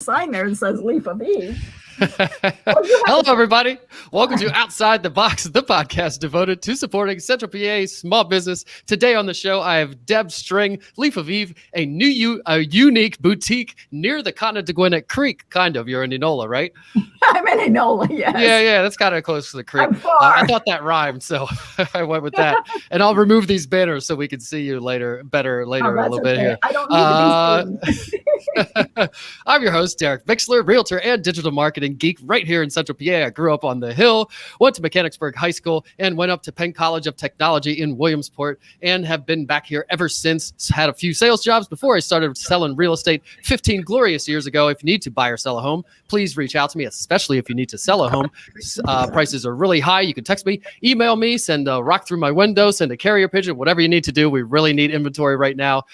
sign there that says Leaf of Eve. Hello, everybody. Welcome to Outside the Box, the podcast devoted to supporting Central PA small business. Today on the show, I have Deb String, Leaf of Eve, a unique boutique near the Conde de Gwinnett Creek, kind of. You're in Enola, right? I'm in Enola, yes. Yeah, that's kind of close to the creek. I'm far. I thought that rhymed, so I went with that. And I'll remove these banners so we can see you better a little bit here. I don't need to be seen. I'm your host, Derek Mixler, realtor and digital marketing geek right here in Central PA. I grew up on the hill, went to Mechanicsburg High School, and went up to Penn College of Technology in Williamsport, and have been back here ever since. Had a few sales jobs before I started selling real estate 15 glorious years ago. If you need to buy or sell a home, please reach out to me, especially if you need to sell a home. Prices are really high. You can text me, email me, send a rock through my window, send a carrier pigeon, whatever you need to do. We really need inventory right now,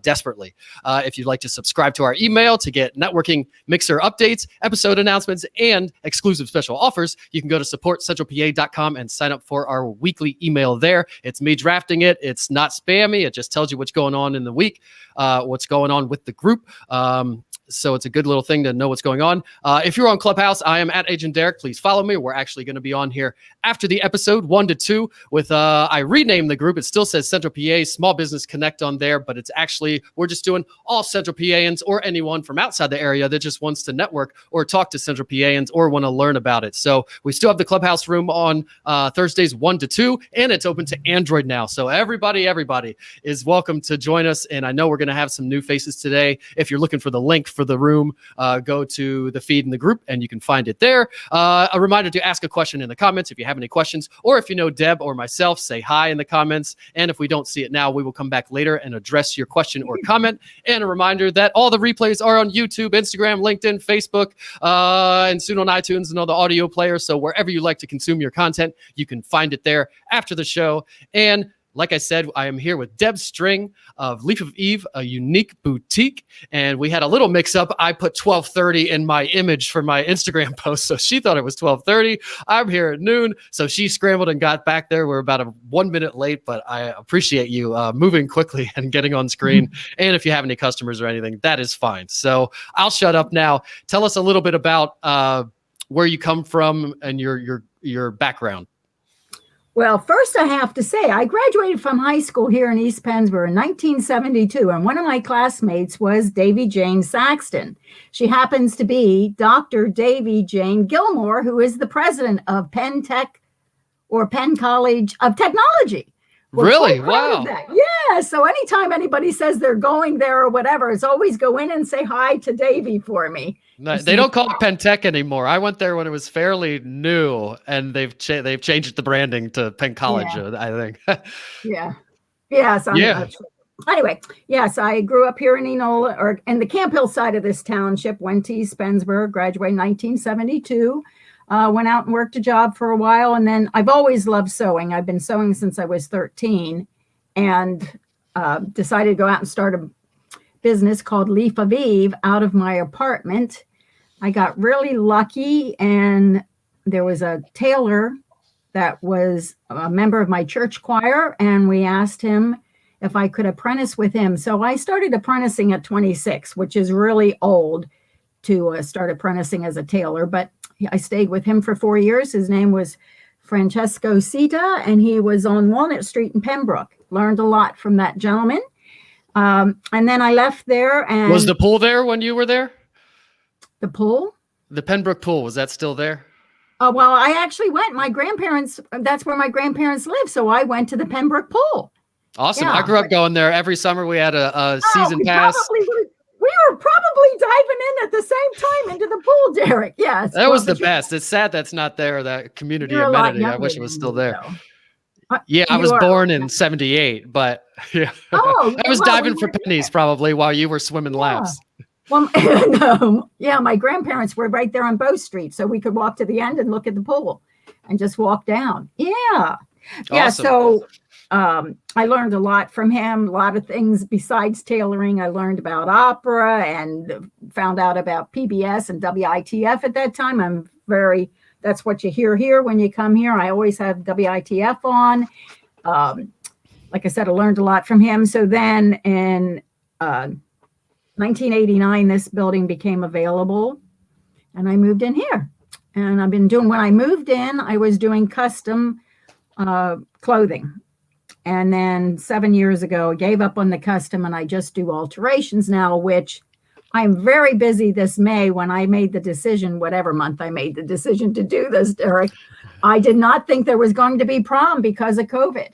desperately. If you'd like to subscribe to our email to get networking mixer updates, episode announcements, and exclusive special offers, you can go to supportcentralpa.com and sign up for our weekly email there. It's me drafting it. It's not spammy. It just tells you what's going on in the week, what's going on with the group. So it's a good little thing to know what's going on. If you're on Clubhouse, I am at Agent Derek. Please follow me. We're actually going to be on here after the episode 1 to 2 with, I renamed the group. It still says Central PA Small Business Connect on there, but it's actually, we're just doing all Central PAans or anyone from outside the area that just wants to network or talk to Central PAans or want to learn about it. So we still have the Clubhouse room on Thursdays 1 to 2, and it's open to Android now. So everybody is welcome to join us. And I know we're going to have some new faces today. If you're looking for the link for the room, go to the feed in the group and you can find it there. A reminder to ask a question in the comments if you have any questions, or if you know Deb or myself, say hi in the comments. And if we don't see it now, we will come back later and address your question or comment. And a reminder that all the replays are on YouTube, Instagram, LinkedIn, Facebook, and soon on iTunes and all the audio players. So wherever you like to consume your content, you can find it there after the show. And like I said, I am here with Deb String of Leaf of Eve, a unique boutique. And we had a little mix up. I put 12:30 in my image for my Instagram post. So she thought it was 12:30. I'm here at noon. So she scrambled and got back there. We're about 1 minute late, but I appreciate you moving quickly and getting on screen. And if you have any customers or anything, that is fine. So I'll shut up now. Tell us a little bit about where you come from and your background. Well, first I have to say, I graduated from high school here in East Pennsboro in 1972, and one of my classmates was Davy Jane Saxton. She happens to be Dr. Davy Jane Gilmore, who is the president of Penn College of Technology. Really? Wow. Yeah. So anytime anybody says they're going there or whatever, it's always go in and say hi to Davy for me. No, they don't call it Penn Tech anymore. I went there when it was fairly new, and they've changed the branding to Penn College, I think. Yeah. Yes. Anyway, yes, I grew up here in Enola, or in the Camp Hill side of this township, went to East Pennsboro, graduated in 1972. Went out and worked a job for a while. And then I've always loved sewing. I've been sewing since I was 13, and decided to go out and start a business called Leaf of Eve out of my apartment. I got really lucky, and there was a tailor that was a member of my church choir, and we asked him if I could apprentice with him. So I started apprenticing at 26, which is really old to start apprenticing as a tailor, but I stayed with him for 4 years. His name was Francesco Sita, and he was on Walnut Street in Pembroke. Learned a lot from that gentleman. And then I left there. And was the pool there when you were there? The pool? The Pembroke pool, was that still there? Well, I actually went. My grandparents, that's where my grandparents live. So I went to the Pembroke pool. Awesome. Yeah. I grew up going there every summer. We had a season pass. We were probably diving in at the same time into the pool, Derek. Yeah. That was the best. It's sad that's not there, that community amenity. I wish it was still there. Yeah, I was born in 78, but yeah. I was diving for pennies probably while you were swimming laps. Well, my grandparents were right there on Bow Street, so we could walk to the end and look at the pool and just walk down. Yeah. Yeah. Awesome. So I learned a lot from him, a lot of things besides tailoring. I learned about opera and found out about PBS and WITF at that time. That's what you hear here when you come here. I always have WITF on. Like I said, I learned a lot from him. So then in 1989, this building became available, and I moved in here. And I've been doing, when I moved in, I was doing custom clothing. And then 7 years ago, I gave up on the custom, and I just do alterations now, which I'm very busy this May. When I made the decision, whatever month I made the decision to do this, Derek, I did not think there was going to be prom because of COVID.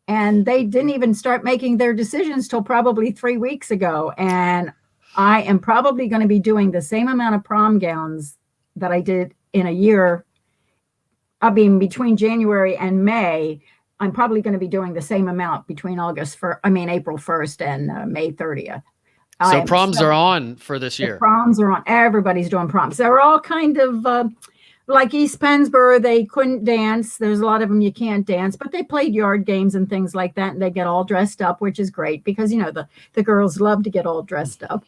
And they didn't even start making their decisions till probably 3 weeks ago. And I am probably going to be doing the same amount of prom gowns that I did in a year. I mean, between January and May, I'm probably going to be doing the same amount between April 1st and May 30th. So proms are on for this year. Proms are on. Everybody's doing proms. They're all kind of like East Pennsboro. They couldn't dance. There's a lot of them you can't dance, but they played yard games and things like that, and they get all dressed up, which is great because, you know, the girls love to get all dressed up.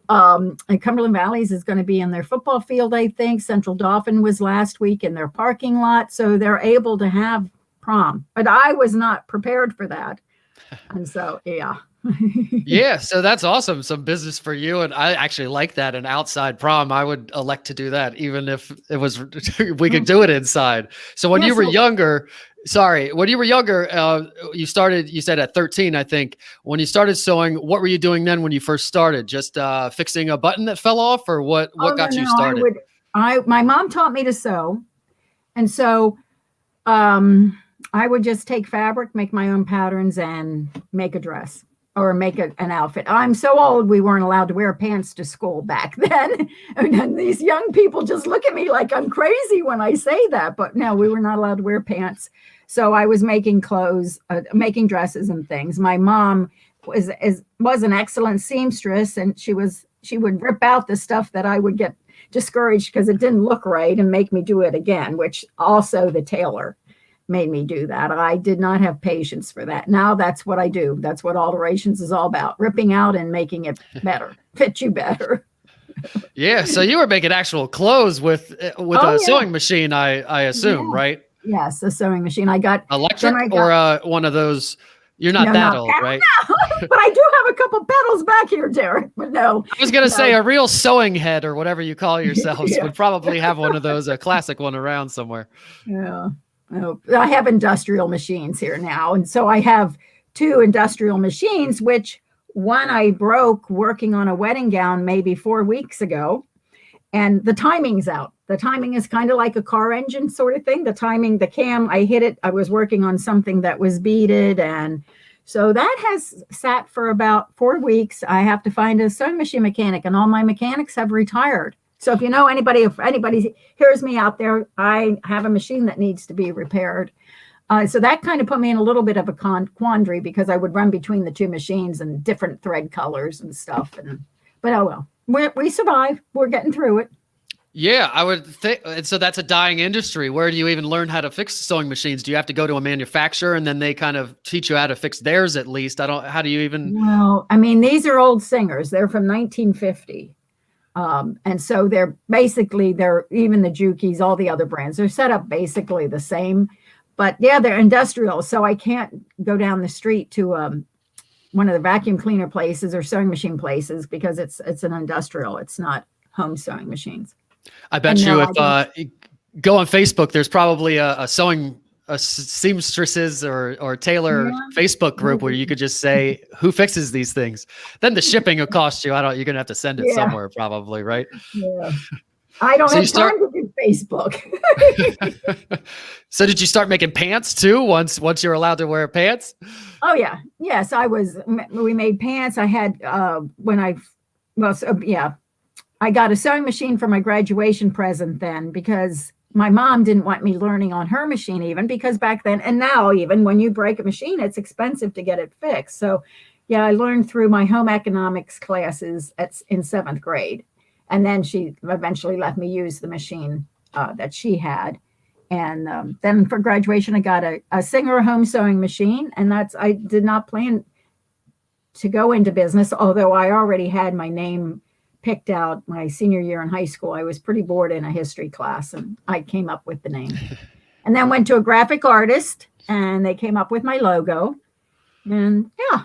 And Cumberland Valleys is going to be in their football field, I think. Central Dauphin was last week in their parking lot, so they're able to have prom. But I was not prepared for that. And so, yeah. Yeah, so that's awesome. Some business for you. And I actually like that. An outside prom. I would elect to do that, even if it was, we could do it inside. So when you were younger, you started, you said at 13, I think, when you started sewing, what were you doing then when you first started? Just fixing a button that fell off, or what got you started? My mom taught me to sew. And so, I would just take fabric, make my own patterns, and make a dress or make an outfit. I'm so old, we weren't allowed to wear pants to school back then. And these young people just look at me like I'm crazy when I say that. But no, we were not allowed to wear pants. So I was making clothes, making dresses and things. My mom was an excellent seamstress, and she would rip out the stuff that I would get discouraged because it didn't look right and make me do it again, which also the tailor made me do that. I did not have patience for that. Now that's what I do. That's what alterations is all about, ripping out and making it better, fit you better. Yeah. So you were making actual clothes with a sewing machine, I assume, right? Yes, a sewing machine. I got electric or one of those. You're not old, right? No, but I do have a couple pedals back here, Derek. But no. I was going to say a real sewing head or whatever you call yourselves would probably have one of those, a classic one around somewhere. Yeah. I have industrial machines here now. And so I have 2 industrial machines, which one I broke working on a wedding gown maybe 4 weeks ago. And the timing's out. The timing is kind of like a car engine sort of thing. The timing, the cam, I hit it. I was working on something that was beaded. And so that has sat for about 4 weeks. I have to find a sewing machine mechanic, and all my mechanics have retired. So if you know anybody, if anybody hears me out there, I have a machine that needs to be repaired. So that kind of put me in a little bit of a quandary because I would run between the 2 machines and different thread colors and stuff. But oh well, we survive. We're getting through it. Yeah, I would think. And so that's a dying industry. Where do you even learn how to fix sewing machines? Do you have to go to a manufacturer and then they kind of teach you how to fix theirs at least? How do you even? Well, I mean, these are old Singers. They're from 1950. And so they're even the Jukies, all the other brands, they're set up basically the same, but yeah, they're industrial. So I can't go down the street to one of the vacuum cleaner places or sewing machine places because it's an industrial. It's not home sewing machines. I bet you if go on Facebook, there's probably a seamstresses or tailor Facebook group where you could just say who fixes these things. Then the shipping will cost you. You're gonna have to send it somewhere probably, right? Yeah. I don't have time to do Facebook. So did you start making pants too once you're allowed to wear pants? Oh yeah. Yes, we made pants. I had I got a sewing machine for my graduation present then because my mom didn't want me learning on her machine even because back then, and now even when you break a machine, it's expensive to get it fixed. So yeah, I learned through my home economics classes in 7th grade. And then she eventually let me use the machine that she had. And then for graduation, I got a Singer home sewing machine. And I did not plan to go into business, although I already had my name picked out my senior year in high school. I was pretty bored in a history class and I came up with the name. And then went to a graphic artist and they came up with my logo. And yeah.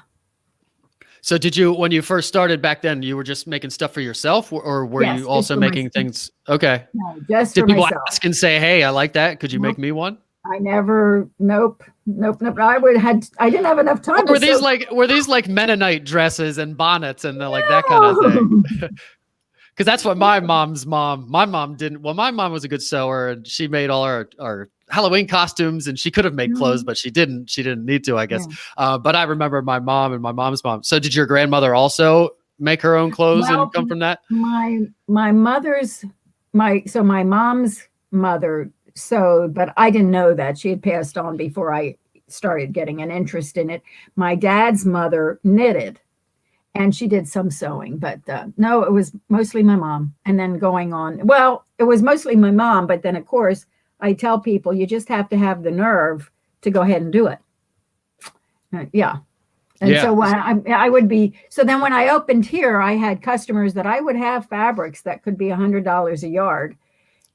So did you, when you first started back then, you were just making stuff for yourself, or were Yes, you also making things? Okay. No, just Did for people myself. ask and say, "Hey, I like that. Could you Nope. make me one?" I never, nope. I didn't have enough time. Or were these like Mennonite dresses and bonnets and like that kind of No. thing? Because that's what my mom didn't. Well, my mom was a good sewer and she made all our Halloween costumes, and she could have made clothes, but she didn't need to, I guess. Yeah. But I remember my mom and my mom's mom. So did your grandmother also make her own clothes and come from that? My mom's mother sewed, but I didn't know that. She had passed on before I started getting an interest in it. My dad's mother knitted, and she did some sewing, but no, it was mostly my mom. And then going on, well, it was mostly my mom, but then of course I tell people you just have to have the nerve to go ahead and do it. Yeah. And so when I would be, so then when I opened here, I had customers that I would have fabrics that could be $100 a yard.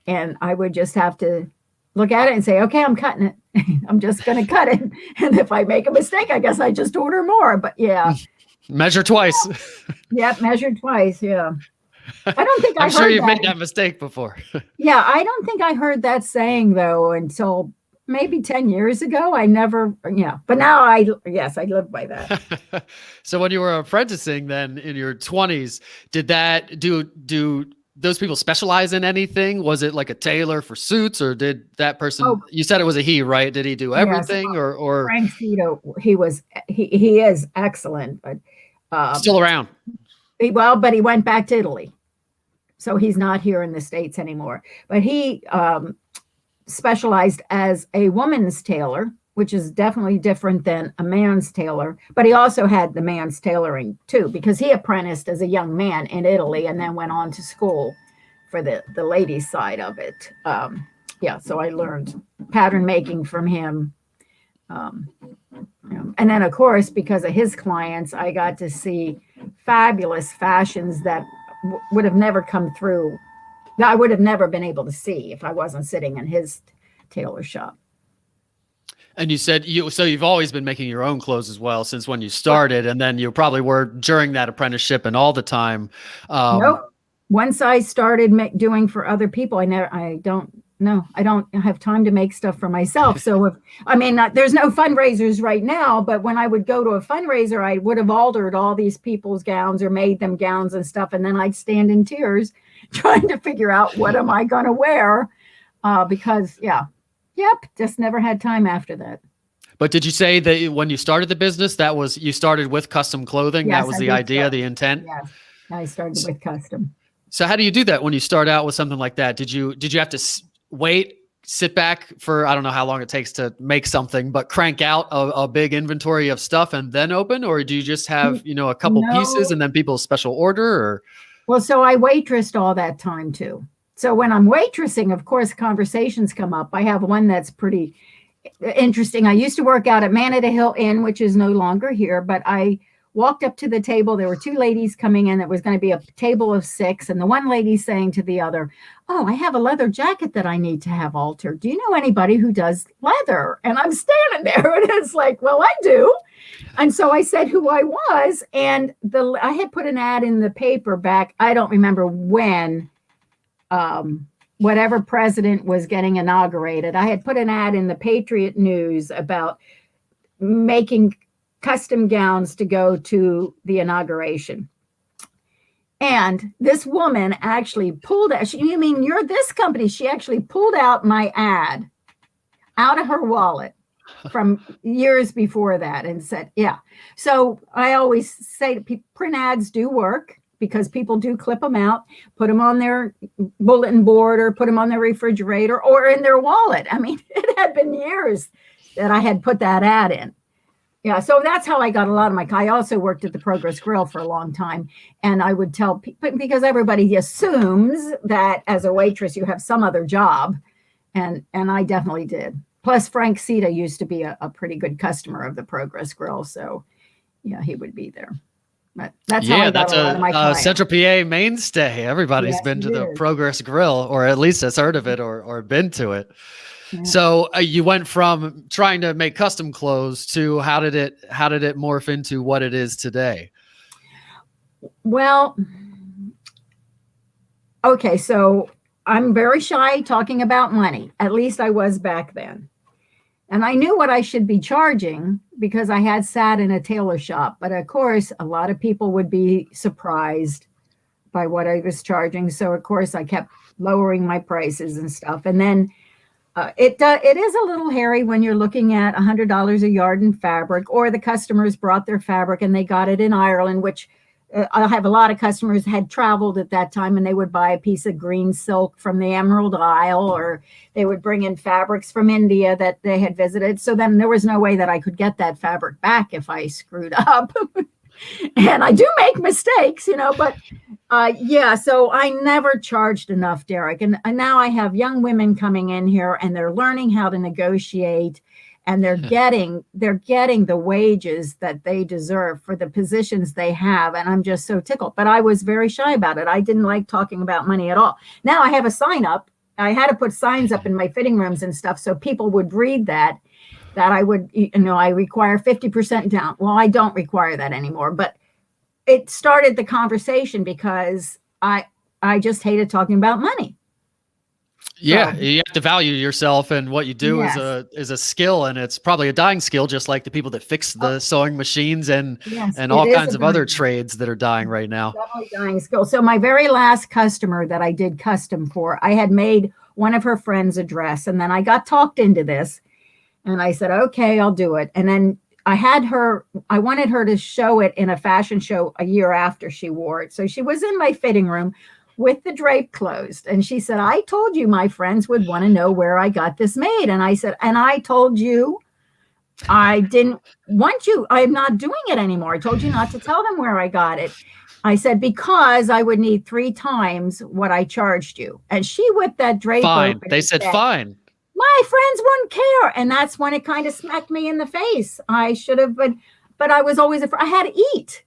And I would just have to look at it and say, okay, I'm cutting it. I'm just going to cut it. And if I make a mistake, I guess I just order more. But yeah. Measure twice. Yep, measure twice. Yeah. I don't think I'm sure you've made that mistake before. Yeah, I don't think I heard that saying though until maybe 10 years ago. I never, yeah. But now I live by that. So when you were apprenticing then in your 20s, did that do those people specialize in anything? Was it like a tailor for suits, or did that person, you said it was a he, right? Did he do everything? Yes, or Frank Cito, he is excellent, but still around. But he went back to Italy. So he's not here in the States anymore. But he specialized as a woman's tailor, which is definitely different than a man's tailor. But he also had the man's tailoring too, because he apprenticed as a young man in Italy and then went on to school for the ladies' side of it. So I learned pattern making from him. And then, of course, because of his clients, I got to see fabulous fashions that would have never come through. That I would have never been able to see if I wasn't sitting in his tailor shop. And you said you've always been making your own clothes as well since when you started, and then you probably were during that apprenticeship and all the time. Nope. Once I started doing for other people, I don't have time to make stuff for myself. So there's no fundraisers right now, but when I would go to a fundraiser, I would have altered all these people's gowns or made them gowns and stuff. And then I'd stand in tears trying to figure out what am I going to wear? Because just never had time after that. But did you say that when you started the business, you started with custom clothing? Yes, that was the idea, the intent? Yes, I started with custom. So how do you do that when you start out with something like that? Did you have to wait, sit back for, I don't know how long it takes to make something, but crank out a big inventory of stuff and then open? Or do you just have, a couple pieces and then people special order? Or? Well, so I waitressed all that time too. So when I'm waitressing, of course, conversations come up. I have one that's pretty interesting. I used to work out at Manada Hill Inn, which is no longer here, but I walked up to the table. There were two ladies coming in. It was going to be a table of 6. And the one lady saying to the other, oh, I have a leather jacket that I need to have altered. Do you know anybody who does leather? And I'm standing there and it's like, well, I do. And so I said who I was. And I had put an ad in the paper back. I don't remember when, whatever president was getting inaugurated. I had put an ad in the Patriot News about making custom gowns to go to the inauguration. And this woman actually pulled out, you mean you're this company? She actually pulled out my ad out of her wallet from years before that and said, yeah. So I always say to people, print ads do work because people do clip them out, put them on their bulletin board or put them on their refrigerator or in their wallet. I mean, it had been years that I had put that ad in. Yeah, so that's how I got a lot of I also worked at the Progress Grill for a long time. And I would tell people, because everybody assumes that as a waitress, you have some other job. And I definitely did. Plus, Frank Cito used to be a pretty good customer of the Progress Grill. So, yeah, he would be there. But that's how I got a lot of my clients. Central PA mainstay. Everybody's been to the Progress Grill, or at least has heard of it or been to it. Yeah. So you went from trying to make custom clothes to how did it morph into what it is today? Well, okay, so I'm very shy talking about money. At least I was back then. And I knew what I should be charging because I had sat in a tailor shop. But of course, a lot of people would be surprised by what I was charging. So of course, I kept lowering my prices and stuff. And then it is a little hairy when you're looking at $100 a yard in fabric, or the customers brought their fabric and they got it in Ireland, which I have a lot of customers had traveled at that time, and they would buy a piece of green silk from the Emerald Isle, or they would bring in fabrics from India that they had visited. So then there was no way that I could get that fabric back if I screwed up. And I do make mistakes, but yeah, so I never charged enough, Derek. And now I have young women coming in here and they're learning how to negotiate, and they're getting the wages that they deserve for the positions they have. And I'm just so tickled. But I was very shy about it. I didn't like talking about money at all. Now I have a sign up. I had to put signs up in my fitting rooms and stuff so people would read that I would, I require 50% down. Well, I don't require that anymore, but it started the conversation because I just hated talking about money. Yeah, so, you have to value yourself, and what you do yes. is a skill, and it's probably a dying skill, just like the people that fix the sewing machines and yes, all kinds of other trades that are dying right now. Definitely dying skill. So my very last customer that I did custom for, I had made one of her friends a dress, and then I got talked into this, and I said, okay, I'll do it. And then I wanted her to show it in a fashion show a year after she wore it. So she was in my fitting room with the drape closed. And she said, I told you my friends would want to know where I got this made. And I said, and I told you I didn't want you. I'm not doing it anymore. I told you not to tell them where I got it. I said, because I would need 3 times what I charged you. And she whipped that drape fine. open. They said, fine. My friends wouldn't care. And that's when it kind of smacked me in the face. I should have been, but I was always afraid. I had to eat.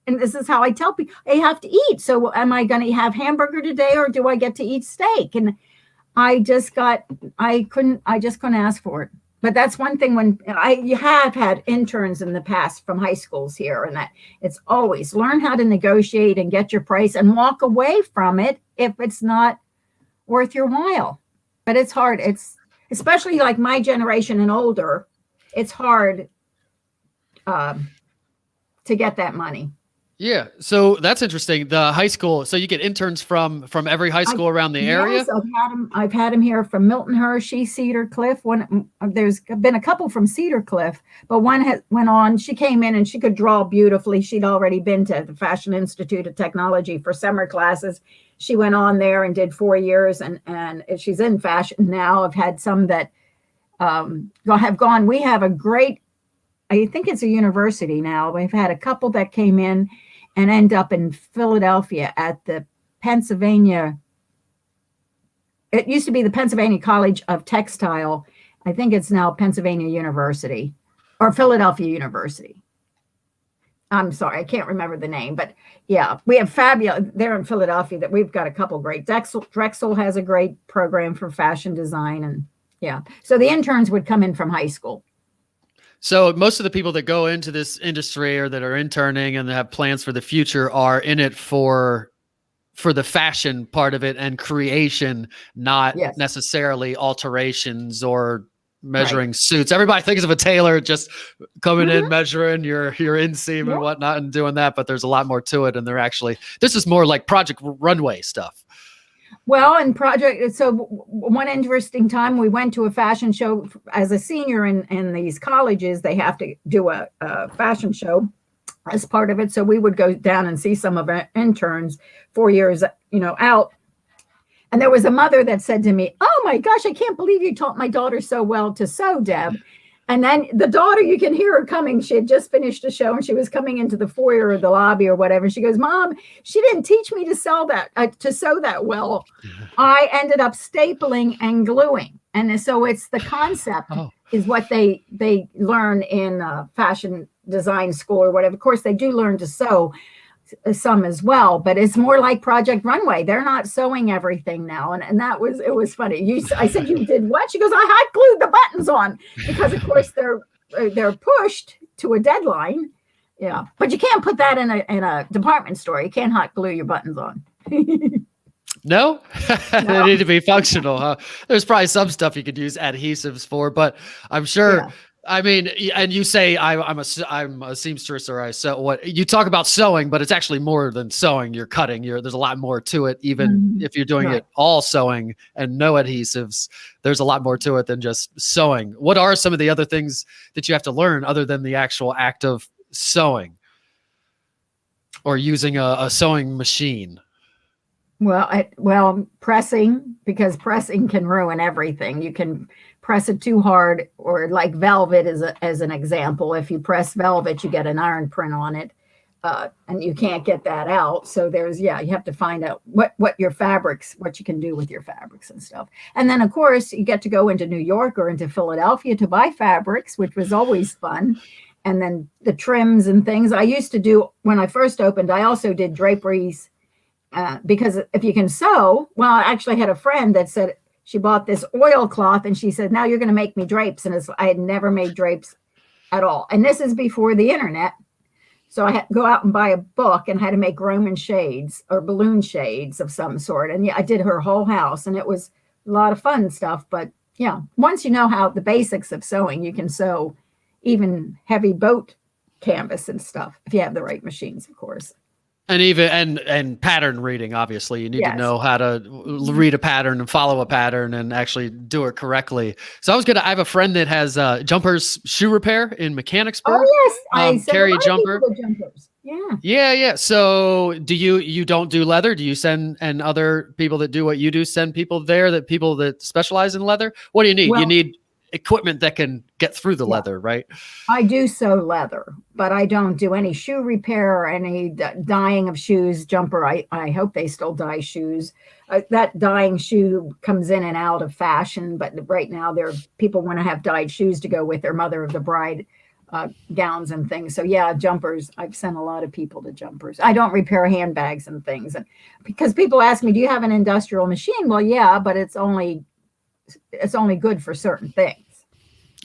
And this is how I tell people, I have to eat. So am I going to have hamburger today, or do I get to eat steak? And I just couldn't ask for it. But that's one thing when you have had interns in the past from high schools here, and that it's always learn how to negotiate and get your price and walk away from it if it's not worth your while. But it's hard. It's especially like my generation and older, it's hard to get that money. Yeah, so that's interesting. The high school, so you get interns from every high school around the area? Yes, I've had them here from Milton, Hershey, Cedar Cliff. There's been a couple from Cedar Cliff, but one went on. She came in and she could draw beautifully. She'd already been to the Fashion Institute of Technology for summer classes. She went on there and did 4 years, and she's in fashion now. I've had some that have gone. We have a great, I think it's a university now. We've had a couple that came in and end up in Philadelphia at the Pennsylvania. It used to be the Pennsylvania College of Textile. I think it's now Pennsylvania University or Philadelphia University. I'm sorry, I can't remember the name, but yeah, we have fabulous there in Philadelphia that we've got a couple great. Drexel has a great program for fashion design, and yeah. So the interns would come in from high school. So most of the people that go into this industry or that are interning and have plans for the future are in it for the fashion part of it and creation, not necessarily alterations or measuring suits. Everybody thinks of a tailor just coming in, measuring your inseam and whatnot and doing that, but there's a lot more to it. And this is more like Project Runway stuff. Well, so one interesting time we went to a fashion show as a senior in these colleges. They have to do a fashion show as part of it. So we would go down and see some of our interns 4 years, out. And there was a mother that said to me, "Oh my gosh, I can't believe you taught my daughter so well to sew, Deb." And then the daughter, you can hear her coming. She had just finished a show and she was coming into the foyer or the lobby or whatever. She goes, "Mom, she didn't teach me to sew that well. I ended up stapling and gluing." And so it's the concept is what they learn in fashion design school or whatever. Of course, they do learn to sew some as well, but it's more like Project Runway. They're not sewing everything now. And it was funny. I said, "You did what?" She goes, "I hot glued the buttons on," because of course they're pushed to a deadline. Yeah, but you can't put that in a department store. You can't hot glue your buttons on. No, they No. need to be functional, huh? There's probably some stuff you could use adhesives for, but I'm sure. Yeah. I mean, and you say I'm a seamstress, or I sew. What you talk about sewing, but it's actually more than sewing. You're cutting. There's a lot more to it. Even if you're doing it all sewing and no adhesives, there's a lot more to it than just sewing. What are some of the other things that you have to learn other than the actual act of sewing or using a sewing machine? Well, pressing, because pressing can ruin everything. You can press it too hard, or like velvet as an example. If you press velvet, you get an iron print on it, and you can't get that out. So you have to find out what your fabrics, what you can do with your fabrics and stuff. And then, of course, you get to go into New York or into Philadelphia to buy fabrics, which was always fun. And then the trims and things. I used to do, when I first opened, I also did draperies. Because if you can sew, well, I actually had a friend that said she bought this oilcloth and she said, now you're going to make me drapes. And I had never made drapes at all. And this is before the internet. So I had to go out and buy a book and had to make Roman shades or balloon shades of some sort. And yeah, I did her whole house, and it was a lot of fun stuff. But yeah, once you know how the basics of sewing, you can sew even heavy boat canvas and stuff if you have the right machines, of course. And even and pattern reading, obviously, you need to know how to read a pattern and follow a pattern and actually do it correctly. So I have a friend that has jumpers shoe repair in Mechanicsburg. Oh yes, I carry a jumper. Jumpers. Yeah. Yeah. So you don't do leather? Do you send, and other people that do what you do send people there, people that specialize in leather? What do you need? You need equipment that can get through the leather, right? I do sew leather, but I don't do any shoe repair or any dyeing of shoes. Jumper, I hope they still dye shoes. That dyeing shoe comes in and out of fashion, but right now people want to have dyed shoes to go with their mother of the bride gowns and things. So yeah, jumpers. I've sent a lot of people to jumpers. I don't repair handbags and things, and because people ask me, do you have an industrial machine? Well, yeah, but it's only good for certain things.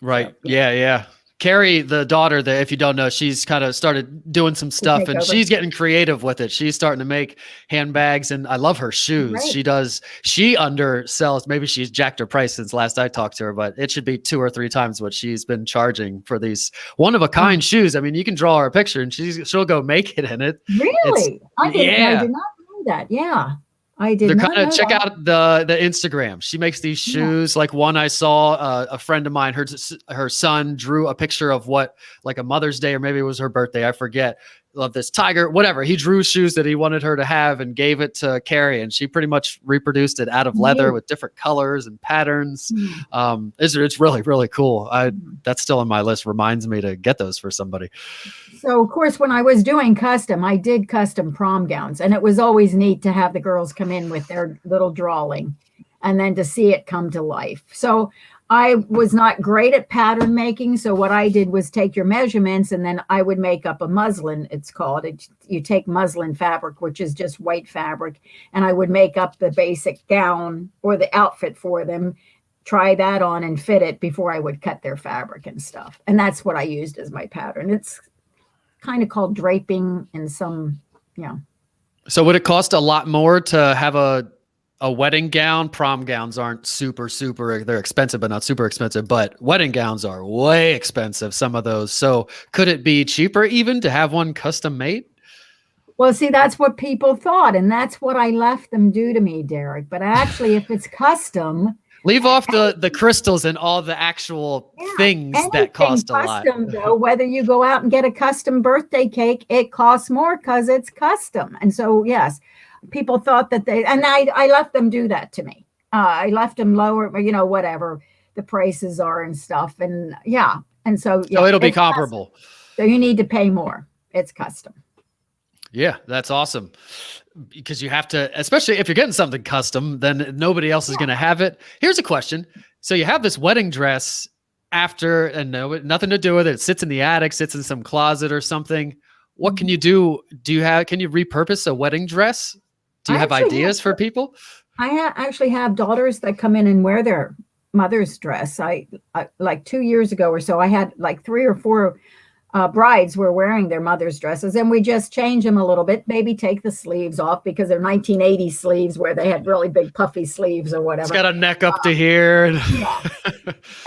Right. So, yeah. Carrie, the daughter, that if you don't know, she's kind of started doing some stuff, and she's getting creative with it. She's starting to make handbags, and I love her shoes. Right. She undersells. Maybe she's jacked her price since last I talked to her, but it should be 2 or 3 times what she's been charging for these one of a kind shoes. I mean, you can draw her a picture and she'll go make it in it. Really? I did not know that. Yeah. I did not know check out the Instagram. She makes these shoes. Like one I saw, a friend of mine, her son drew a picture of what, like a Mother's Day, or maybe it was her birthday, I forget, of this tiger, whatever. He drew shoes that he wanted her to have and gave it to Carrie, and she pretty much reproduced it out of leather with different colors and patterns. It's really, really cool. That's still on my list. Reminds me to get those for somebody. So, of course, when I was doing custom, I did custom prom gowns, and it was always neat to have the girls come in with their little drawing and then to see it come to life. So I was not great at pattern making. So what I did was take your measurements, and then I would make up a muslin, it's called. You take muslin fabric, which is just white fabric, and I would make up the basic gown or the outfit for them, try that on and fit it before I would cut their fabric and stuff. And that's what I used as my pattern. It's kind of called draping in some, So would it cost a lot more to have a wedding gown? Prom gowns aren't super, they're expensive, but not super expensive, but wedding gowns are way expensive, some of those. So could it be cheaper even to have one custom made? Well, see, that's what people thought. And that's what I left them do to me, Derek. But actually, if it's custom, leave off the crystals and all the actual things that cost a lot. Though, whether you go out and get a custom birthday cake, it costs more because it's custom. And so, yes, people thought that I left them do that to me. I left them lower, whatever the prices are and stuff. And and so it'll be comparable. Custom. So you need to pay more. It's custom. Yeah, that's awesome. Because you have to, especially if you're getting something custom, then nobody else is going to have it. Here's a question. So you have this wedding dress after, and nothing to do with it. It sits in the attic, sits in some closet or something. What can you do? Can you repurpose a wedding dress? Do you have ideas for people? I actually have daughters that come in and wear their mother's dress. I like 2 years ago or so, I had like 3 or 4 brides were wearing their mother's dresses, and we just change them a little bit, maybe take the sleeves off because they're 1980s sleeves where they had really big puffy sleeves or whatever. It's got a neck up to here. Yeah.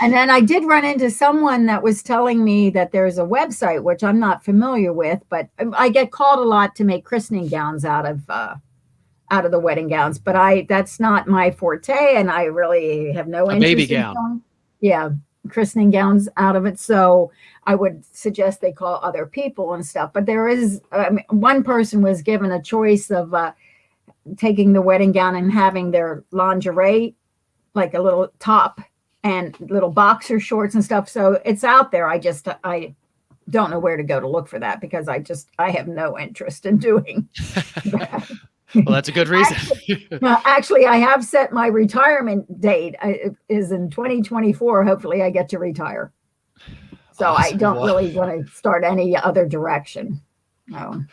And then I did run into someone that was telling me that there's a website, which I'm not familiar with, but I get called a lot to make christening gowns out of the wedding gowns, but that's not my forte, and I really have no interest baby in gown. Yeah, christening gowns out of it. So I would suggest they call other people and stuff. But there is one person was given a choice of taking the wedding gown and having their lingerie, like a little top and little boxer shorts and stuff. So it's out there. I don't know where to go to look for that because I have no interest in doing that. Well, that's a good reason. Actually, I have set my retirement date. It is in 2024. Hopefully I get to retire. So awesome. I don't really want to start any other direction. No.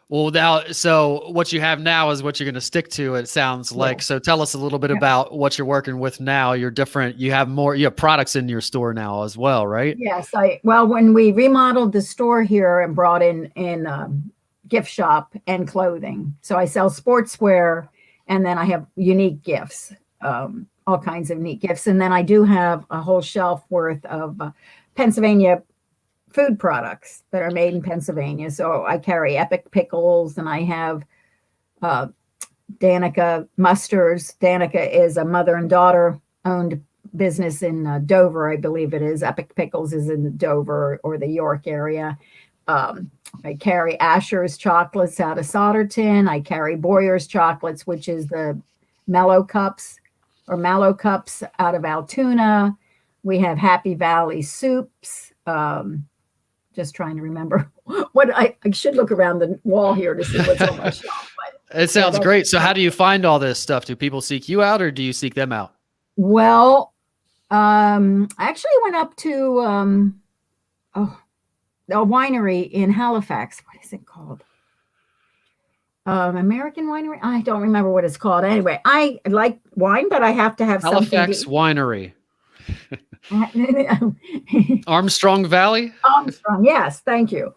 Well, now, so what you have now is what you're going to stick to, it sounds like. Yeah. So tell us a little bit about what you're working with now. You have products in your store now as well, right? Yes. When we remodeled the store here and brought in gift shop and clothing. So I sell sportswear, and then I have unique gifts, all kinds of neat gifts. And then I do have a whole shelf worth of Pennsylvania food products that are made in Pennsylvania. So I carry Epic pickles, and I have Danica mustards. Danica is a mother and daughter owned business in Dover, I believe it is. Epic Pickles is in Dover or the York area. I carry Asher's chocolates out of Solderton. I carry Boyer's chocolates, which is the mallow cups out of Altoona. We have Happy Valley soups. Just trying to remember what I should look around the wall here to see what's on my shelf. It sounds great. So how do you find all this stuff? Do people seek you out, or do you seek them out? Well, I actually went up to a winery in Halifax. What is it called? American Winery? I don't remember what it's called. Anyway, I like wine, but I have to have Halifax something. Winery. Armstrong Valley? Armstrong, yes, thank you.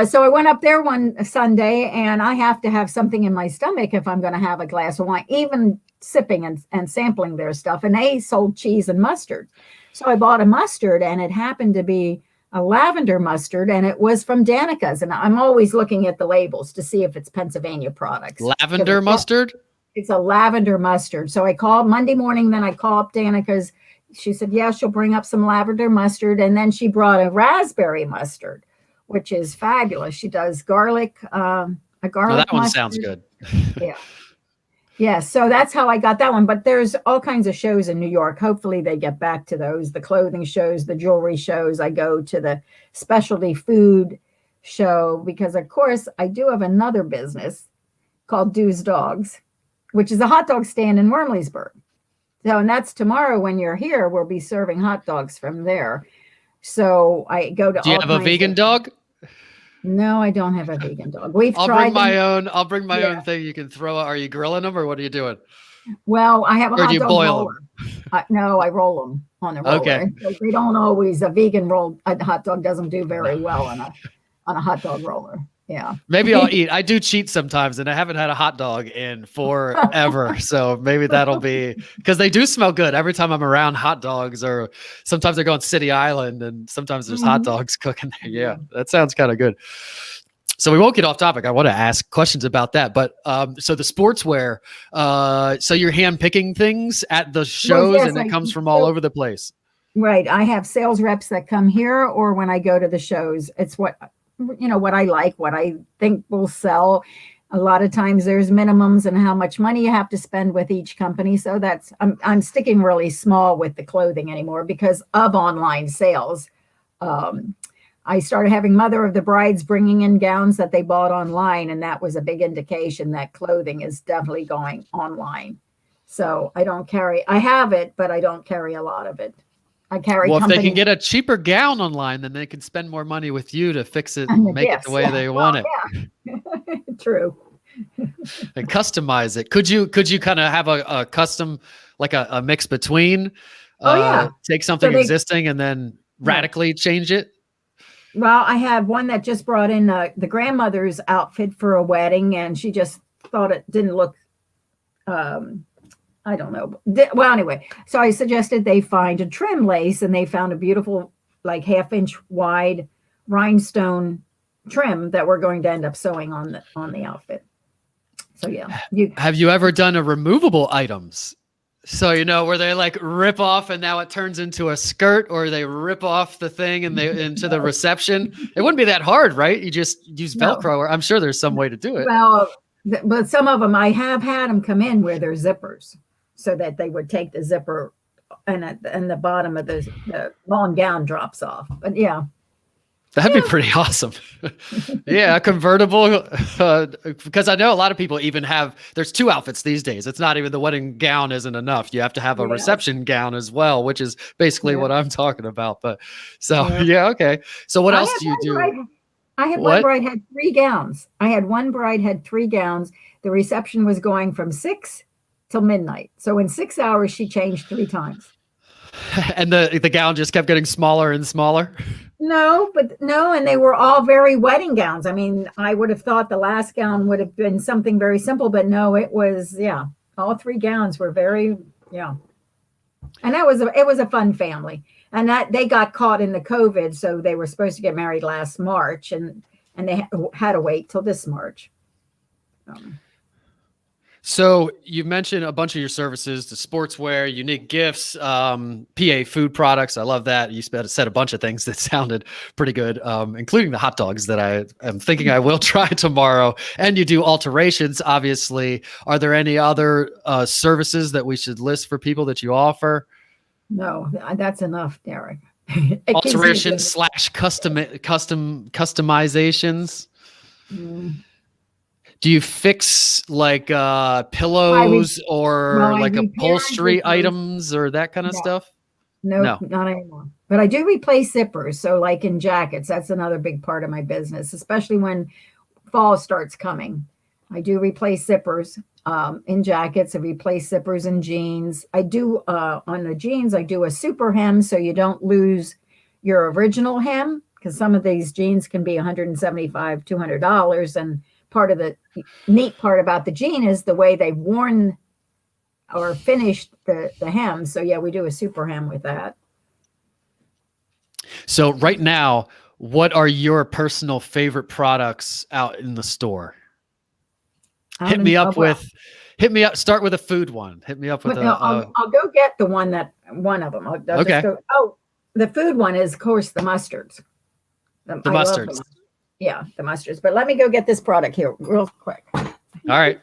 So I went up there one Sunday, and I have to have something in my stomach if I'm going to have a glass of wine, even sipping and sampling their stuff. And they sold cheese and mustard. So I bought a mustard, and it happened to be a lavender mustard, and it was from Danica's. And I'm always looking at the labels to see if it's Pennsylvania products. Lavender mustard? It's a lavender mustard. So I called Monday morning, then I called up Danica's. She said, yeah, she'll bring up some lavender mustard. And then she brought a raspberry mustard, which is fabulous. She does garlic, a garlic that one mustard. Sounds good. Yeah. Yeah, so that's how I got that one. But there's all kinds of shows in New York. Hopefully they get back to those, the clothing shows, the jewelry shows. I go to the specialty food show because, of course, I do have another business called Du's Dogs, which is a hot dog stand in Wormleysburg. So, and that's tomorrow when you're here, we'll be serving hot dogs from there. So I go to. Do you have a vegan dog? No, I don't have a vegan dog. I'll bring my own thing you can throw out. Are you grilling them or what are you doing? Well, I have a hot dog roller. Or do you boil them? No, I roll them on a roller. Okay. They don't always, a vegan roll, a hot dog doesn't do very well on a hot dog roller. Yeah. Maybe I'll eat. I do cheat sometimes, and I haven't had a hot dog in forever. So maybe that'll be, because they do smell good every time I'm around hot dogs, or sometimes I go on City Island and sometimes there's hot dogs cooking there. Yeah, that sounds kind of good. So we won't get off topic. I want to ask questions about that. But so the sportswear, so you're hand picking things at the shows, and it comes from all over the place. Right. I have sales reps that come here, or when I go to the shows, it's what I like, what I think will sell. A lot of times there's minimums and how much money you have to spend with each company. So I'm sticking really small with the clothing anymore because of online sales. I started having mother of the brides bringing in gowns that they bought online, and that was a big indication that clothing is definitely going online. So I have it, but I don't carry a lot of it. I carry. Well, if they can get a cheaper gown online, then they can spend more money with you to fix it and make it the way they want it. Yeah. True. And customize it. Could you kind of have a custom, like a mix between? Take something existing and then radically change it. Well, I have one that just brought in the grandmother's outfit for a wedding, and she just thought it didn't look, I don't know. Well, anyway, so I suggested they find a trim lace, and they found a beautiful, like 1/2 inch wide rhinestone trim that we're going to end up sewing on the outfit. So yeah. Have you ever done a removable items? So, where they like rip off and now it turns into a skirt, or they rip off the thing and they into the reception. It wouldn't be that hard, right? You just use Velcro, or I'm sure there's some way to do it. Well, but some of them, I have had them come in where they're zippers, so that they would take the zipper and the bottom of the long gown drops off. But yeah. That'd be pretty awesome. Yeah, convertible. Because I know a lot of people even there's 2 outfits these days. It's not even the wedding gown isn't enough. You have to have a reception gown as well, which is basically what I'm talking about. But okay. So what else do you do? I had one bride had 3 gowns. I had one bride had 3 gowns. The reception was going from 6 till midnight. So in 6 hours, she changed 3 times. And the gown just kept getting smaller and smaller? No, and they were all very wedding gowns. I mean, I would have thought the last gown would have been something very simple, but no, it was, all 3 gowns were very, And it was a fun family. And that they got caught in the COVID, so they were supposed to get married last March, and they had to wait till this March. So you mentioned a bunch of your services, the sportswear, unique gifts, PA food products. I love that. You said a bunch of things that sounded pretty good, including the hot dogs that I am thinking I will try tomorrow. And you do alterations, obviously. Are there any other services that we should list for people that you offer? No, that's enough, Derek. Alterations / customizations. Do you fix like pillows or like upholstery items or that kind of stuff? No, not anymore. But I do replace zippers. So like in jackets, that's another big part of my business, especially when fall starts coming. I do replace zippers in jackets. I replace zippers in jeans. I do on the jeans, I do a super hem so you don't lose your original hem, because some of these jeans can be $175, $200. And part of the neat part about the jean is the way they've worn or finished the hem. So yeah, we do a super hem with that. So right now, what are your personal favorite products out in the store? Hit me up. Start with a food one. Hit me up with I'll go get one of them. Okay. The food one is, of course, the mustards. The mustards. Yeah, the mustards. But let me go get this product here real quick. All right.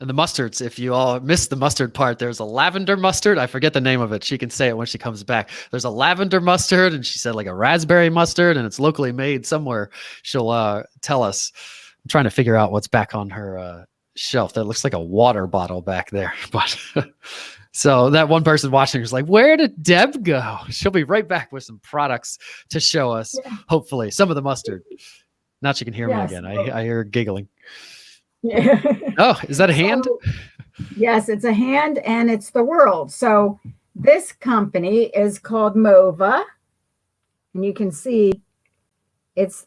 And the mustards, if you all missed the mustard part, there's a lavender mustard. I forget the name of it. She can say it when she comes back. There's a lavender mustard, and she said like a raspberry mustard, and it's locally made somewhere. She'll tell us. I'm trying to figure out what's back on her shelf. That looks like a water bottle back there. But so that one person watching is like, where did Deb go? She'll be right back with some products to show us, hopefully. Some of the mustard. Now she can hear me again. I hear her giggling. Yeah. Oh, is that a hand? Yes, it's a hand, and it's the world. So this company is called Mova, and you can see it's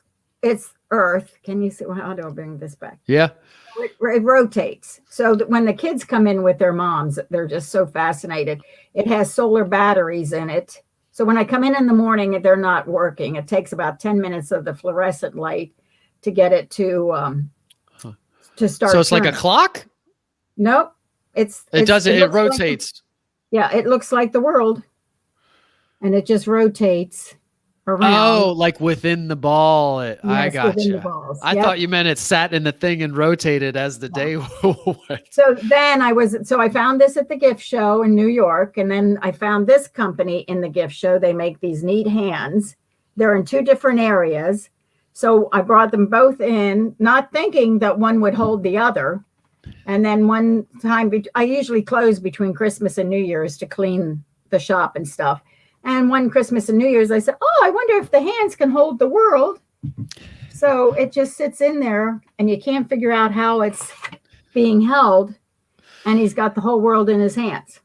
Earth. Can you see? How do I bring this back? Yeah. It rotates. So that when the kids come in with their moms, they're just so fascinated. It has solar batteries in it. So when I come in the morning, they're not working. It takes about 10 minutes of the fluorescent light to get it to start. So it's turning. Like a clock? Nope. It rotates. It looks like the world. And it just rotates around. Oh, like within the ball. I got you. I thought you meant it sat in the thing and rotated as the day went. So then I found this at the gift show in New York, and then I found this company in the gift show. They make these neat hands. They're in 2 different areas. So I brought them both in, not thinking that one would hold the other. And then one time, I usually close between Christmas and New Year's to clean the shop and stuff. And one Christmas and New Year's, I said, I wonder if the hands can hold the world. So it just sits in there, and you can't figure out how it's being held. And he's got the whole world in his hands.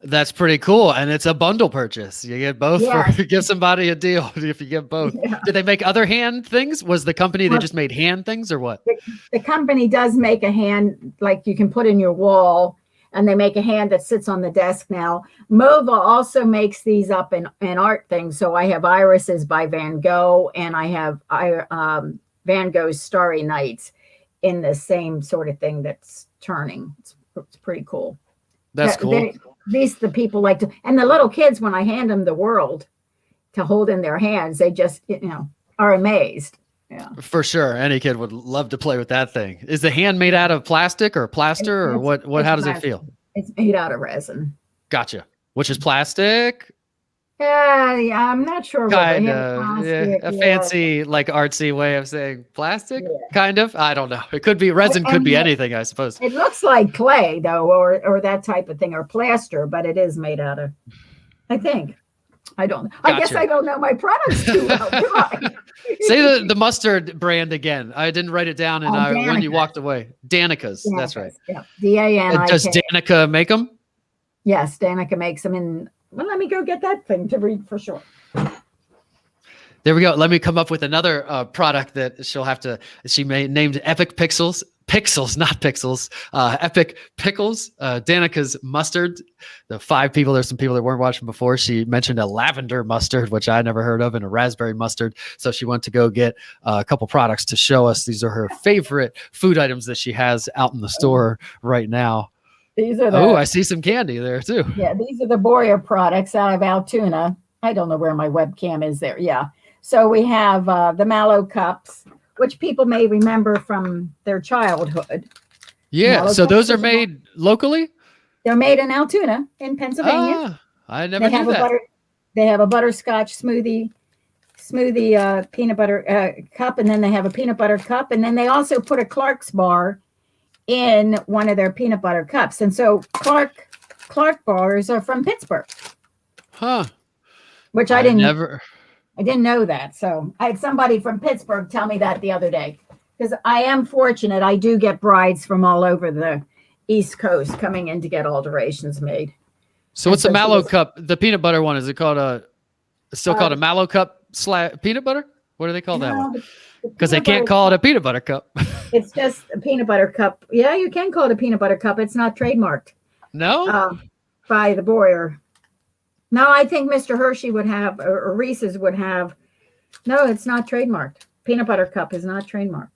That's pretty cool. And it's a bundle purchase. You get both Yes. for give somebody a deal if you get both. Yeah. Did they make other hand things? Was the company they just made hand things or what? The company does make a hand like you can put in your wall, and they make a hand that sits on the desk now. Mova also makes these up in art things. So I have irises by Van Gogh, and I have Van Gogh's Starry Nights in the same sort of thing that's turning. It's pretty cool. That's cool. These the people like to, and the little kids, when I hand them the world to hold in their hands, they just, are amazed. Yeah. For sure. Any kid would love to play with that thing. Is the hand made out of plastic or plaster or what how does it feel? It's made out of resin. Gotcha. Which is plastic? Yeah, I'm not sure. Kind of. Yeah. A fancy, like artsy way of saying plastic, kind of. I don't know. It could be resin, could be anything, I suppose. It looks like clay though, or that type of thing, or plaster, but it is made out of, I think. I don't. I guess I don't know my products too well. Do I? Say the mustard brand again. I didn't write it down, and when you walked away, Danica's. That's right. Yeah, DANICA. Does Danica make them? Yes, Danica makes them. Well, let me go get that thing to read for sure. There we go. Let me come up with another product that she'll have to. She named Epic Pixels. Pixels, not pixels. Epic Pickles. Danica's mustard. The 5 people. There's some people that weren't watching before. She mentioned a lavender mustard, which I never heard of, and a raspberry mustard. So she went to go get a couple products to show us. These are her favorite food items that she has out in the store right now. These are I see some candy there too. Yeah, these are the Boyer products out of Altoona. I don't know where my webcam is there. Yeah. So we have the Mallow cups, which people may remember from their childhood. Yeah. Mallow so those are made locally? They're made in Altoona in Pennsylvania. I never knew that. They have a butterscotch smoothie peanut butter cup, and then they have a peanut butter cup, and then they also put a Clark's bar in one of their peanut butter cups. And so Clark bars are from Pittsburgh. Huh. Which I didn't know that. So I had somebody from Pittsburgh tell me that the other day, because I am fortunate. I do get brides from all over the East Coast coming in to get alterations made. So what's a Mallow cup? The peanut butter one, is it called called a Mallow cup peanut butter? What do they call that one? Because they can't call it a peanut butter cup. It's just a peanut butter cup. Yeah, you can call it a peanut butter cup. It's not trademarked. No? By the Boyer. No, I think Mr. Hershey would have, or Reese's would have. No, it's not trademarked. Peanut butter cup is not trademarked.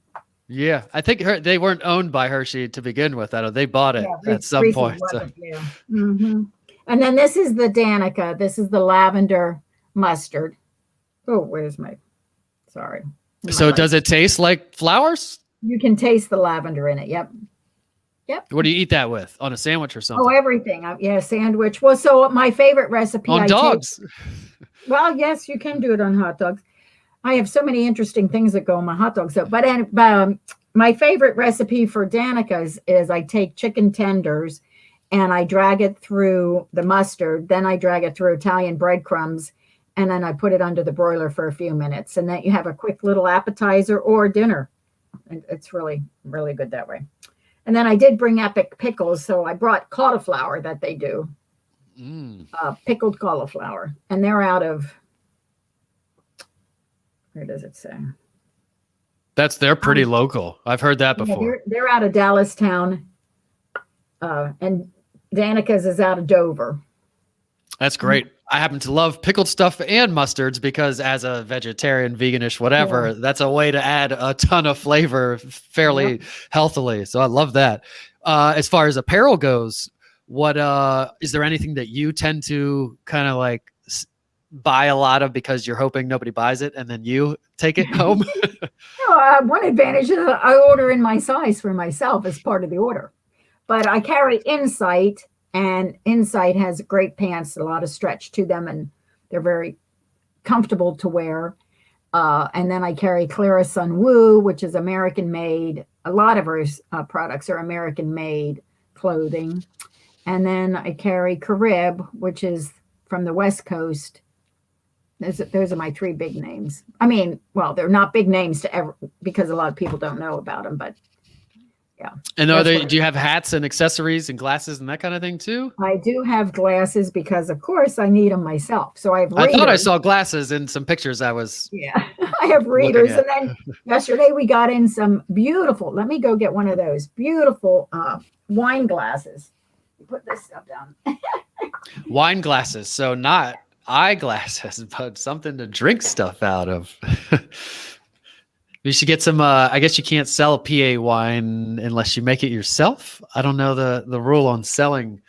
Yeah, I think they weren't owned by Hershey to begin with. They bought it at some Reese's point. Yeah. Mm-hmm. And then this is the Danica. This is the lavender mustard. Oh, where's my? Sorry. So does it taste like flowers? You can taste the lavender in it. Yep. What do you eat that with? On a sandwich or something? Oh, everything. Yeah, sandwich. Well, so my favorite recipe on dogs. Well, yes, you can do it on hot dogs. I have so many interesting things that go on my hot dogs. So, but my favorite recipe for Danica's is I take chicken tenders and I drag it through the mustard. Then I drag it through Italian breadcrumbs. And then I put it under the broiler for a few minutes. And then you have a quick little appetizer or dinner. And it's really, really good that way. And then I did bring Epic Pickles. So I brought cauliflower that they do. Pickled cauliflower. And they're out of, where does it say? They're pretty local. I've heard that before. Yeah, they're out of Dallastown. And Danica's is out of Dover. That's great. I happen to love pickled stuff and mustards because as a vegetarian, veganish, whatever, that's a way to add a ton of flavor fairly healthily. So I love that. As far as apparel goes, what is there anything that you tend to kind of like buy a lot of because you're hoping nobody buys it and then you take it home? One advantage is I order in my size for myself as part of the order. But I carry Insight. And Insight has great pants, a lot of stretch to them, and they're very comfortable to wear. And then I carry Clara Sun Woo, which is American made. A lot of her products are American made clothing. And then I carry Carib, which is from the West Coast. Those are my 3 big names. I mean, well, they're not big names because a lot of people don't know about them, but Yeah. And That's do you have hats and accessories and glasses and that kind of thing too? I do have glasses because, of course, I need them myself. So I have I readers. thought I saw glasses in some pictures I was Yeah, I have readers. And then yesterday we got in some beautiful, let me go get one of those beautiful wine glasses. Put this stuff down. wine glasses. So not eyeglasses, but something to drink stuff out of. You should get some, I guess you can't sell PA wine unless you make it yourself. I don't know the rule on selling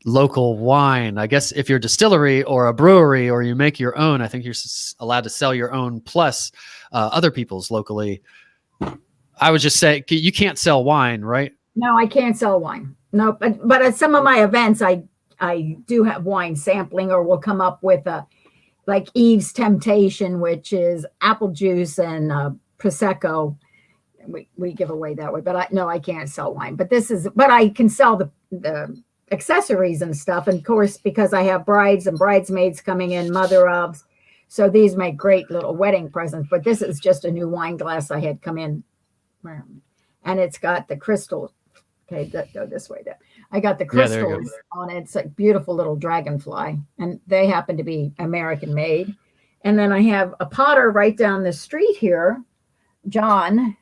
local wine. I guess if you're a distillery or a brewery or you make your own, I think you're allowed to sell your own plus other people's locally. I would just say you can't sell wine, right? No, I can't sell wine. No, but at some of my events, I do have wine sampling, or we'll come up with like Eve's Temptation, which is apple juice and Prosecco. We give away that way, but I can't sell wine. But I can sell the accessories and stuff. And of course, because I have brides and bridesmaids coming in, mother ofs, so these make great little wedding presents. But this is just a new wine glass I had come in, and it's got the crystal. Okay, go this way. There, I got the crystals on it. It's a beautiful little dragonfly, and they happen to be American made. And then I have a potter right down the street here, John.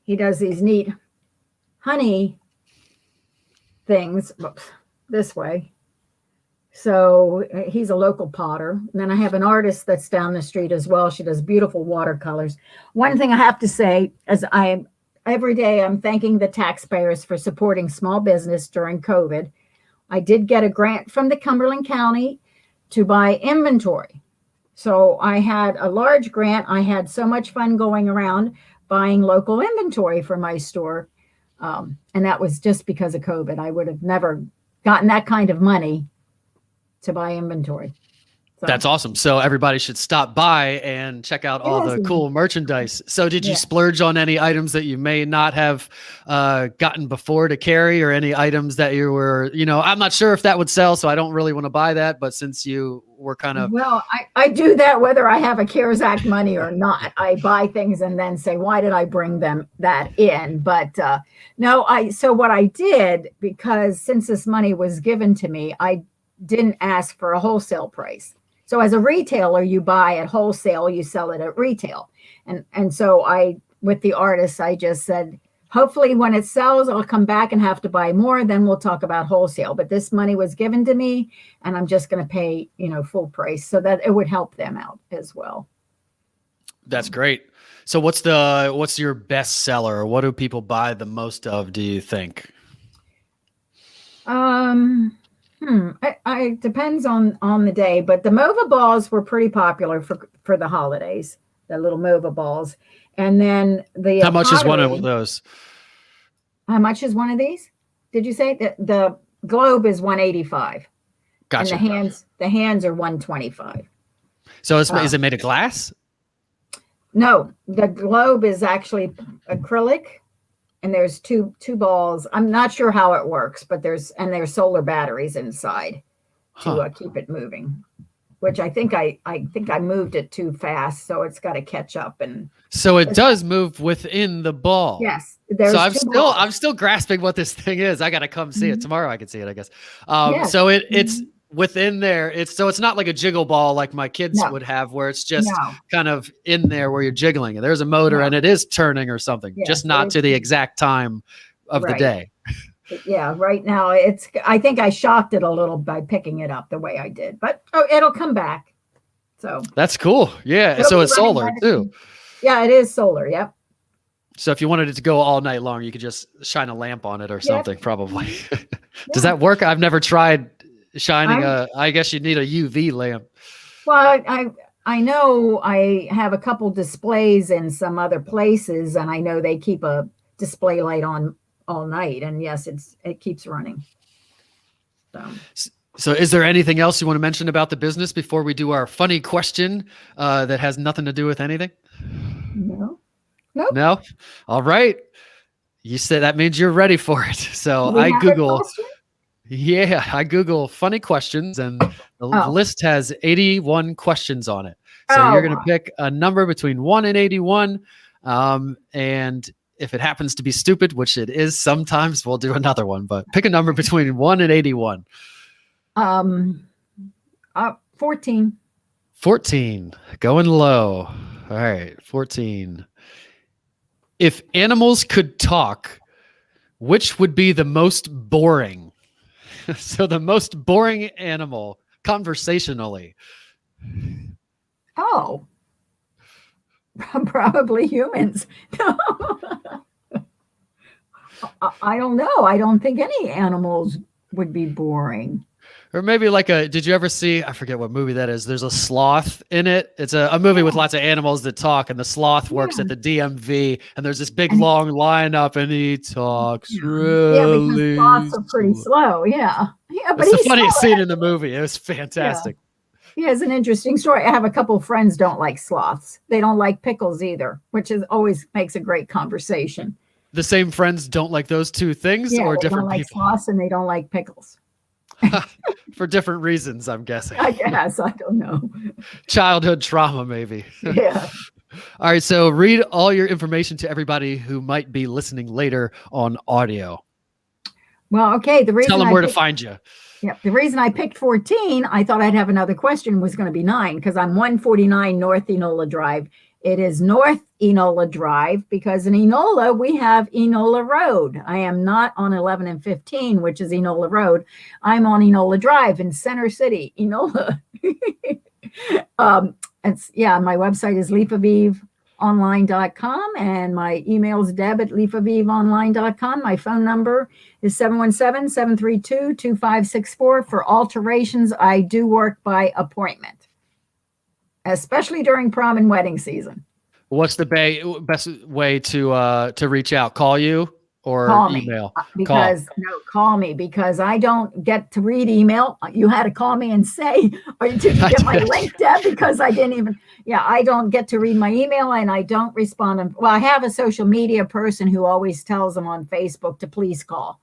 He does these neat honey things this way. So he's a local potter. And then I have an artist that's down the street as well. She does beautiful watercolors. One thing I have to say is every day I'm thanking the taxpayers for supporting small business during COVID. I did get a grant from the Cumberland County to buy inventory. So I had a large grant. I had so much fun going around buying local inventory for my store. And that was just because of COVID. I would have never gotten that kind of money to buy inventory. So. That's awesome. So everybody should stop by and check out all the cool merchandise. So did you splurge on any items that you may not have gotten before to carry, or any items that you were, I'm not sure if that would sell, so I don't really want to buy that. But since you were kind of... Well, I do that whether I have a CARES Act money or not. I buy things and then say, why did I bring that in? But so what I did, because since this money was given to me, I didn't ask for a wholesale price. So as a retailer, you buy at wholesale, you sell it at retail. And so with the artists, I just said, hopefully when it sells, I'll come back and have to buy more. Then we'll talk about wholesale. But this money was given to me, and I'm just going to pay, full price, so that it would help them out as well. That's great. So what's your best seller? What do people buy the most of, do you think? It depends on the day, but the MOVA balls were pretty popular for the holidays, the little MOVA balls. And then how much is one of those? How much is one of these? Did you say that the globe is $185? Gotcha. And the hands are $125. So is it made of glass? No, the globe is actually acrylic. And there's two balls. I'm not sure how it works, but there's solar batteries inside to keep it moving. Which I think I moved it too fast, so it's got to catch up. And so it does move within the ball. Yes. So I'm still grasping what this thing is. I got to come see it tomorrow. I can see it, I guess. So it's within there. It's not like a jiggle ball like my kids would have, where it's just kind of in there where you're jiggling. And there's a motor and it is turning or something, just not to the exact time of the day. Yeah, right now I think I shocked it a little by picking it up the way I did, but it'll come back. So that's cool. Yeah. So it's solar too. Yeah, it is solar. Yep. So if you wanted it to go all night long, you could just shine a lamp on it or something, probably. Does that work? I've never tried shining I guess you need a UV lamp. Well, I know I have a couple displays in some other places, and I know they keep a display light on all night, and yes, it keeps running. So is there anything else you want to mention about the business before we do our funny question that has nothing to do with anything? No. Nope. No? All right. You said that means you're ready for it. So I Google funny questions, and the list has 81 questions on it. So you're going to pick a number between 1 and 81. And If it happens to be stupid, which it is sometimes, we'll do another one. But pick a number between 1 and 81. 14. 14. Going low. All right, 14. If animals could talk, which would be the most boring? So the most boring animal conversationally. Oh, probably humans. I don't know. I don't think any animals would be boring. Or maybe like did you ever see, I forget what movie that is. There's a sloth in it. It's a movie with lots of animals that talk, and the sloth works at the DMV, and there's this big long lineup, and he talks really because sloths are pretty slow. Yeah. But it's the funniest scene in the movie. It was fantastic. He has an interesting story. I have a couple of friends don't like sloths. They don't like pickles either, which is always makes a great conversation. The same friends don't like those two things, or different people? people? Sloths and they don't like pickles. For different reasons, I'm guessing. I guess. I don't know. Childhood trauma, maybe. Yeah. All right. So read all your information to everybody who might be listening later on audio. Well, okay. Tell them where to find you. Yeah. The reason I picked 14, I thought I'd have another question, was going to be 9, because I'm 149 North Enola Drive. It is North Enola Drive because in Enola, we have Enola Road. I am not on 11 and 15, which is Enola Road. I'm on Enola Drive in Center City, Enola. My website is leafavivonline.com, and my email is deb@leafavivonline.com. My phone number is 717-732-2564. For alterations, I do work by appointment, especially during prom and wedding season. What's the best way to reach out? Call you or call email? Call me because I don't get to read email. You had to call me and say, or did you get my link, Deb? Because I didn't even, I don't get to read my email, and I don't respond. Well, I have a social media person who always tells them on Facebook to please call,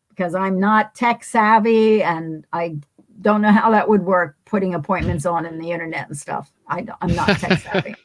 because I'm not tech savvy and I don't know how that would work, putting appointments on in the internet and stuff. I'm not tech savvy.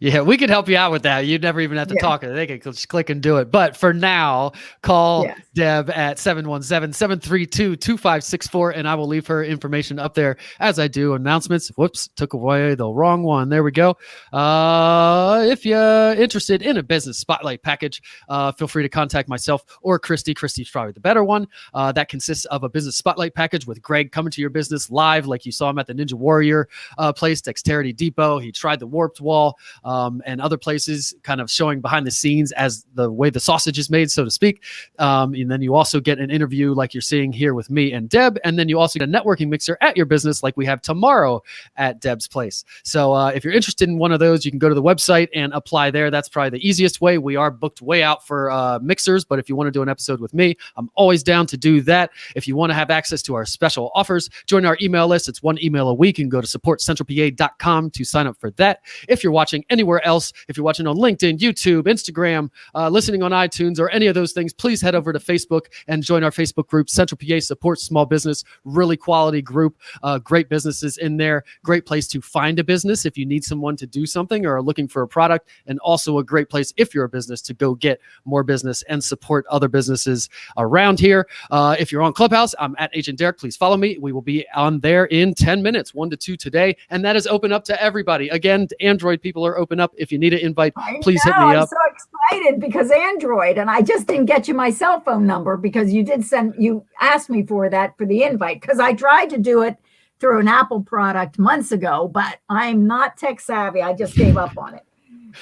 Yeah, we could help you out with that. You'd never even have to talk. They can just click and do it. But for now, call Deb at 717-732-2564, and I will leave her information up there as I do announcements. Whoops, took away the wrong one. There we go. If you're interested in a business spotlight package, feel free to contact myself or Christy. Christy's probably the better one. That consists of a business spotlight package with Greg coming to your business live, like you saw him at the Ninja Warrior place, Dexterity Depot. He tried the Warped Wall. And other places, kind of showing behind the scenes as the way the sausage is made, so to speak. And then you also get an interview like you're seeing here with me and Deb. And then you also get a networking mixer at your business like we have tomorrow at Deb's place. So if you're interested in one of those, you can go to the website and apply there. That's probably the easiest way. We are booked way out for mixers, but if you want to do an episode with me, I'm always down to do that. If you want to have access to our special offers, join our email list. It's 1 email a week, and go to supportcentralpa.com to sign up for that. If you're watching anywhere else, if you're watching on LinkedIn, YouTube, Instagram, listening on iTunes, or any of those things, please head over to Facebook and join our Facebook group, Central PA Supports Small Business. Really quality group, great businesses in there, great place to find a business if you need someone to do something or are looking for a product, and also a great place if you're a business to go get more business and support other businesses around here. If you're on Clubhouse, I'm at Agent Derek. Please follow me. We will be on there in 10 minutes, 1 to 2 today, and that is open up to everybody. Again, Android people are open up. If you need an invite, please hit me up. I'm so excited because Android, and I just didn't get you my cell phone number because you asked me for that for the invite, because I tried to do it through an Apple product months ago, but I'm not tech savvy. I just gave up on it.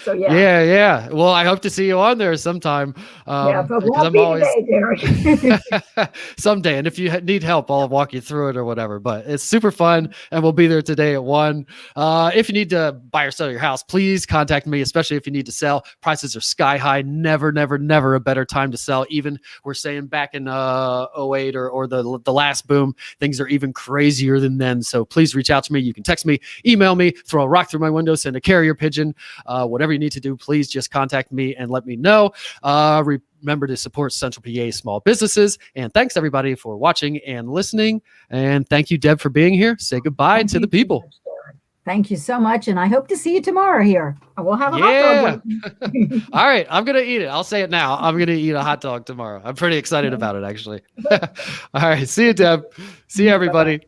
So yeah. Well, I hope to see you on there sometime. But won't be today, Derek. Someday. And if you need help, I'll walk you through it or whatever. But it's super fun, and we'll be there today at 1. If you need to buy or sell your house, please contact me, especially if you need to sell. Prices are sky high. Never a better time to sell. Even we're saying back in 08 or the last boom, things are even crazier than then. So please reach out to me. You can text me, email me, throw a rock through my window, send a carrier pigeon, whatever you need to do, please just contact me and let me know. Remember to support Central PA small businesses. And thanks everybody for watching and listening. And thank you, Deb, for being here. Say goodbye to the people. Thank you so much. And I hope to see you tomorrow here. We'll have a hot dog. All right. I'm going to eat it. I'll say it now. I'm going to eat a hot dog tomorrow. I'm pretty excited about it, actually. All right. See you, Deb. See you, everybody.